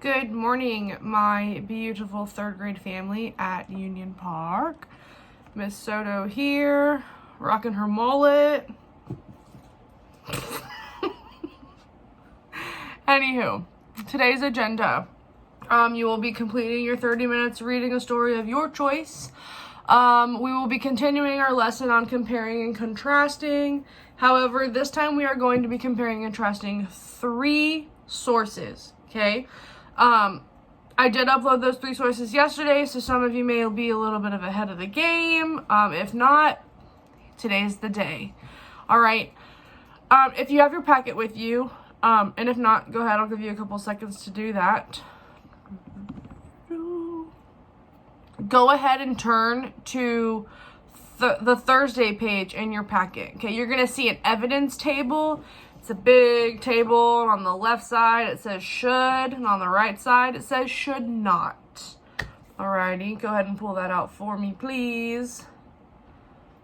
Good morning, my beautiful third grade family at Union Park. Miss Soto here, rocking her mullet. Anywho, today's agenda. You will be completing your 30 minutes reading a story of your choice. We will be continuing our lesson on comparing and contrasting. However, this time we are going to be comparing and contrasting 3 sources, okay? I did upload those 3 sources yesterday, so some of you may be a little bit of ahead of the game. If not, today's the day. All right. If you have your packet with you, and if not, go ahead. I'll give you a couple seconds to do that. Go ahead and turn to the Thursday page in your packet. Okay, you're going to see an evidence table. It's a big table. On the left side, it says should, and on the right side, it says should not. Alrighty, go ahead and pull that out for me, please.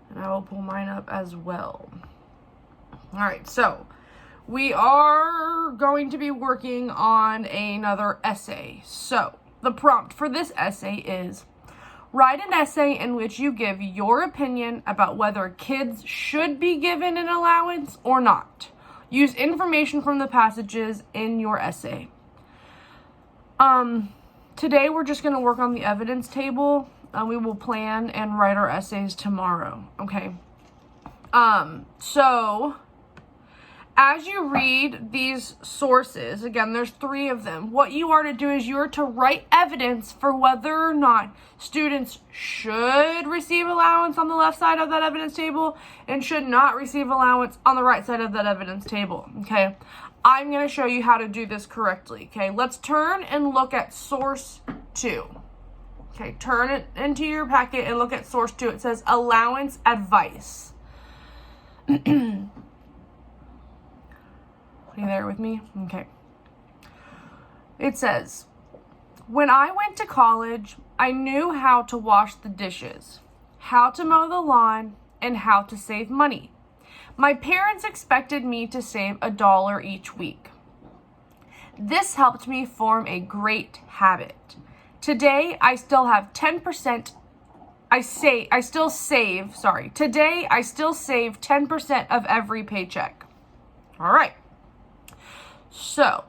And I will pull mine up as well. Alright, so we are going to be working on another essay. So, the prompt for this essay is, write an essay in which you give your opinion about whether kids should be given an allowance or not. Use information from the passages in your essay. Today we're just going to work on the evidence table. We will plan and write our essays tomorrow, okay? So as you read these sources, again, there's 3 of them. What you are to do is you're to write evidence for whether or not students should receive allowance on the left side of that evidence table and should not receive allowance on the right side of that evidence table, okay? I'm going to show you how to do this correctly, okay? Let's turn and look at source 2. Okay, turn it into your packet and look at source 2. It says allowance advice. Are you there with me? Okay. It says, when I went to college, I knew how to wash the dishes, how to mow the lawn, and how to save money. My parents expected me to save $1 each week. This helped me form a great habit. Today, I still have 10%. Today, I still save 10% of every paycheck. All right. So,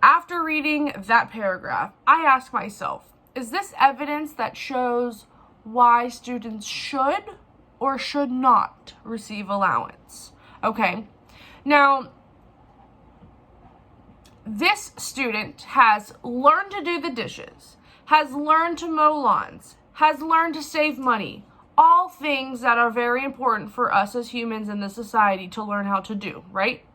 after reading that paragraph, I ask myself, is this evidence that shows why students should or should not receive allowance? Okay, now, this student has learned to do the dishes, has learned to mow lawns, has learned to save money, all things that are very important for us as humans in this society to learn how to do, right?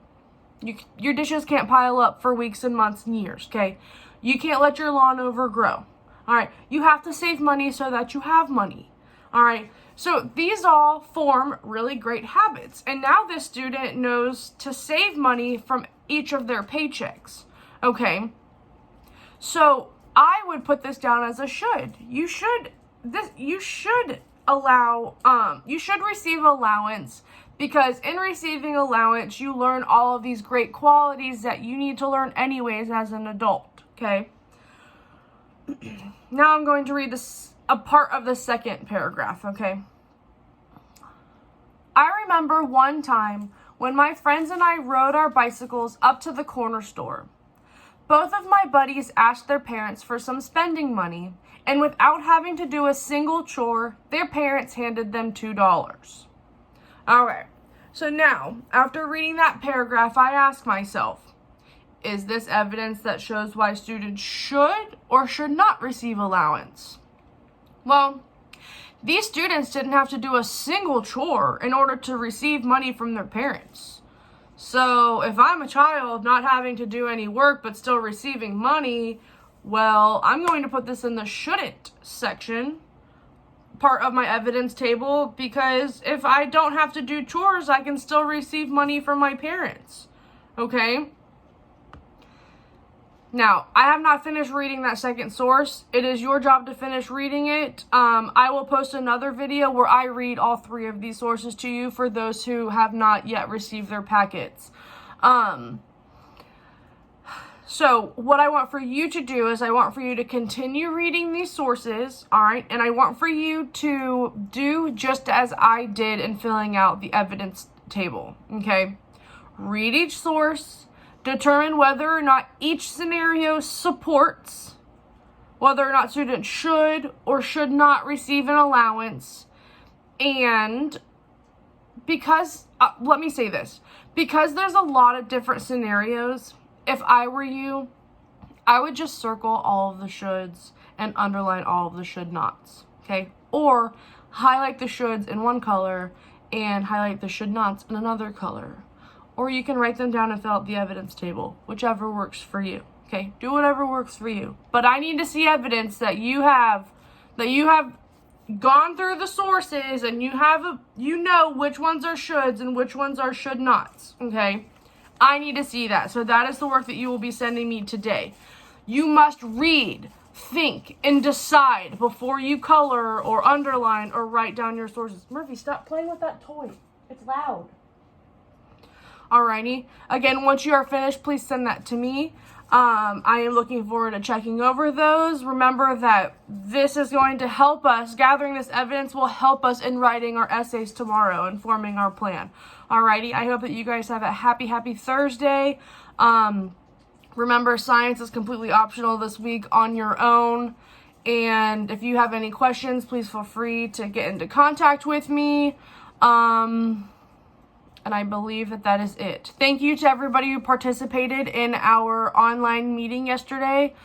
Your dishes can't pile up for weeks and months and years, okay? You can't let your lawn overgrow, all right? You have to save money so that you have money, all right? So these all form really great habits. And now this student knows to save money from each of their paychecks, okay? So I would put this down as a should. You should receive allowance, because in receiving allowance, you learn all of these great qualities that you need to learn anyways as an adult, okay? Now I'm going to read a part of the second paragraph, okay? I remember one time when my friends and I rode our bicycles up to the corner store. Both of my buddies asked their parents for some spending money, and without having to do a single chore, their parents handed them $2. All right, so now, after reading that paragraph, I ask myself, is this evidence that shows why students should or should not receive allowance? Well, these students didn't have to do a single chore in order to receive money from their parents. So if I'm a child not having to do any work but still receiving money, well, I'm going to put this in the shouldn't section, part of my evidence table, because if I don't have to do chores, I can still receive money from my parents, okay? Now, I have not finished reading that second source. It is your job to finish reading it. I will post another video where I read all 3 of these sources to you for those who have not yet received their packets. So what I want for you to do is I want for you to continue reading these sources, all right? And I want for you to do just as I did in filling out the evidence table, okay? Read each source, determine whether or not each scenario supports, whether or not students should or should not receive an allowance. And because, let me say this, because there's a lot of different scenarios, if I were you, I would just circle all of the shoulds and underline all of the should nots, okay? Or highlight the shoulds in one color and highlight the should nots in another color. Or you can write them down and fill out the evidence table, whichever works for you, okay? Do whatever works for you. But I need to see evidence that you have gone through the sources and you know which ones are shoulds and which ones are should nots, okay? I need to see that. So that is the work that you will be sending me today. You must read, think, and decide before you color or underline or write down your sources. Murphy, stop playing with that toy. It's loud. Alrighty. Again, once you are finished, please send that to me. I am looking forward to checking over those. Remember that this is going to help us. Gathering this evidence will help us in writing our essays tomorrow and forming our plan. Alrighty, I hope that you guys have a happy Thursday. Remember, science is completely optional this week on your own. And if you have any questions, please feel free to get into contact with me. And I believe that is it. Thank you to everybody who participated in our online meeting yesterday.